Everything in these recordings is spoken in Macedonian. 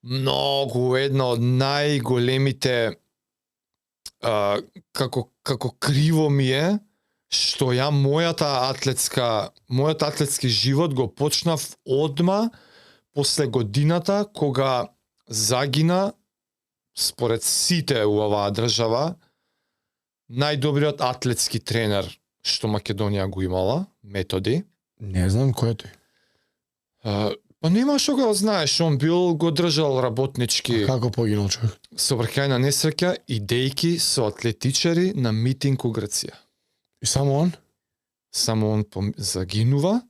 многу една од најголемите како криво ми е што ја мојот атлетски живот го почнав одма после годината кога загина според сите у оваа држава најдобриот атлетски тренер што Македонија го имала, Методи. Не знам кој е тој. Па нема што го знаеш, он бил го држал работнички. Како погинал човек? Сообраќајна несреќа, идејки со атлетичари на митинг у Грција. И само он? Само он загинува,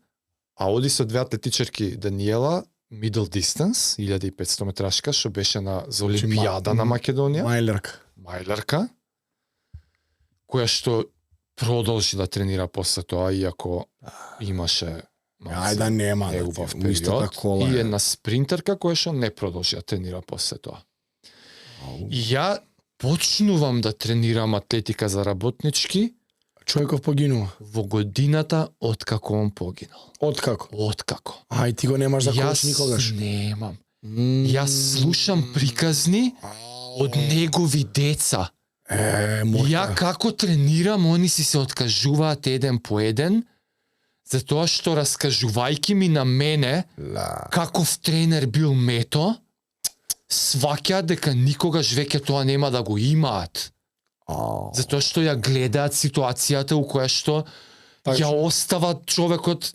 а оди со две атлетичарки Даниела, middle distance, 1500 метрашка, што беше за Олимпијада на Македонија. Мајлерка. Која што продолжи да тренира после тоа, иако имаше нема неубав период. И една спринтерка која што не продолжи да тренира после тоа. И ја почнувам да тренирам атлетика за работнички. Човеков погинува? Во годината откако он погинал. Откако? И ти го немаш за коуч никогаш? Јас немам. Јас слушам приказни од негови деца. Ја како тренирам, они си се откажуваат еден по еден, затоа што раскажувајќи ми на мене каков тренер бил Мето, сваќаат дека никогаш веќе тоа нема да го имаат. Затоа што ја гледаат ситуацијата у која што ја остават човекот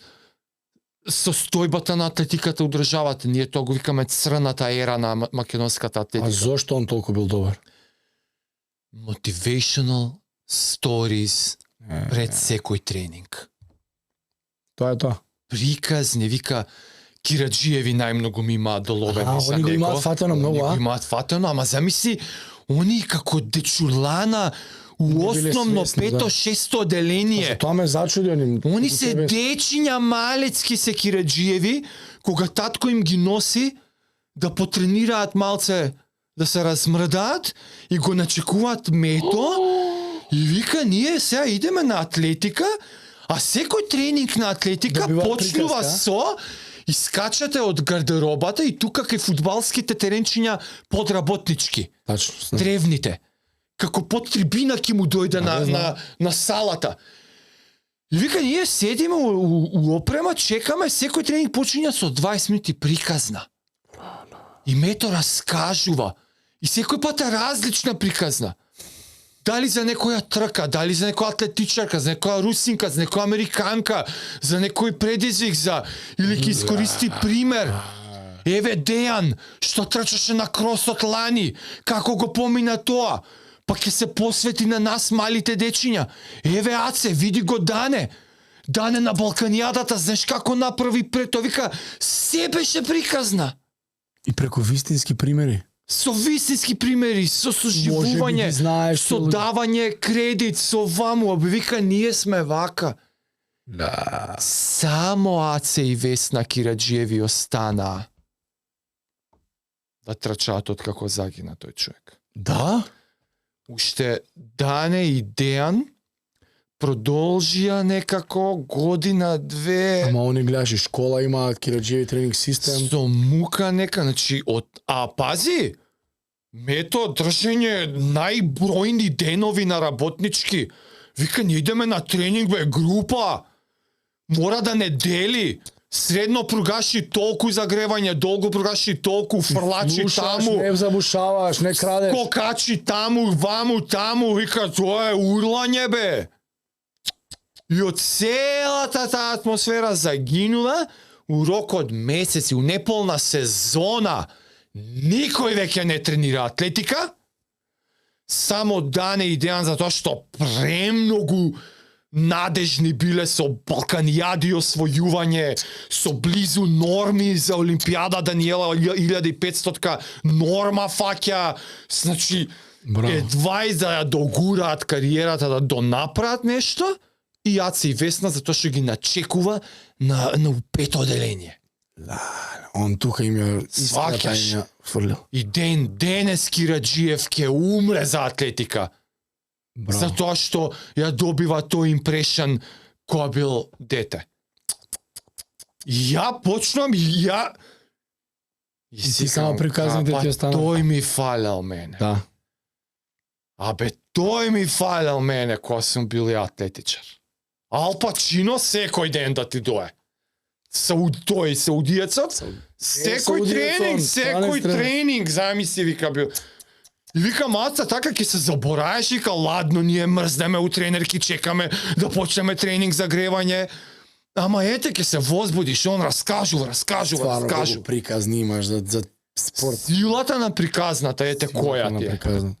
состојбата на атлетиката у државата. Ние тоа го викаме црната ера на македонската атлетика. А зошто он толку бил добар? Motivational stories пред секој тренинг. Тоа е тоа. Приказни, вика, Кираджиеви најмногу ми имаат доловено за него. Они го имаат фатено многу, Они го имаат фатено, ама замисли, они како дечулана у основно пето, шесто оделение. Тоа ме зачуди. Они се дечиња малецки се Кираджиеви, кога татко им ги носи да потренираат малце, да се размрдаат и го начекуваат Мето и вика, ние сега идеме на атлетика, а секој тренинг на атлетика почнува со искачате од гардеробата и тука кај фудбалските теренчиња подработнички. Тачно. Древните. Како под трибина ќе му дојде на салата. И вика, ние седиме у опрема, чекаме, секој тренинг почиња со 20 минути приказна. И Мето раскажува. И секој пат е различна приказна. Дали за некоја трка, дали за некоја атлетичарка, за некоја русинка, за некоја американка, за некој предизвик или ќе искористи пример. Еве Дејан, што трчаше на кросот лани, како го помина тоа, па ќе се посвети на нас малите дечиња. Еве Аце, види го Дане. Дане на Балканијадата, знаеш како направи пред тоа, вика, се беше приказна. И преку вистински примери. Со вистински примери, со соживување, со давање кредит, со ваму, вика, ние сме вака. Само Аце и Весна Кираджиеви остана да трчаат од како загина тој човек. Да? Уште Дане и Дејан продолжија некако година, две. Ама они гледаш, школа има Кираджиеви тренинг систем. Со мука нека, значи, пази, Мето држење најбројни денови на работнички. Вика, ние идеме на тренинг, бе, група. Мора да не дели. Средно пругаши толку загревање, долго пругаши толку, фрлачи таму. Не забушаваш, не крадеш. Скокачи таму, ваму, таму. Вика, тоа е урлање, бе. И од целата таа атмосфера загинува у рок од месеци, у неполна сезона. Никој веќе не тренира атлетика. Само Дане и Дејан, затоа што премногу надежни биле со Балканијади освојување, со близу норми за Олимпијада Даниела 1500-ка норма фаќа. Значи, едва и да ја догураат кариерата, да донаправат нешто, и Аце и Весна затоа што ги начекува на пето оделение. Он тука им ја сваќаш. Фрлил. И денес Кираджиев ќе умре за атлетика. Браво. Затоа што ја добива тој импрешен која бил дете. Ја почнам, И ти само приказните ти останаа. Тој ми фалял мене. Да. Абе, тој ми фалял мене кога сум бил ја атлетичар. Ал Пачино секој ден да ти дое. Тој саудиецот, секој саудиец тренинг, он, секој 12 тренинг. тренинг, замисли, вика бил. И вика, маца, така ќе се забораеш, вика, ладно, ние мрзнеме у тренерки, чекаме да почнеме тренинг за гревање. Ама ете, ќе се возбудиш, он раскажува. Стварно колку приказни имаш за спорт. Силата на приказната, ете која ти е. Приказна.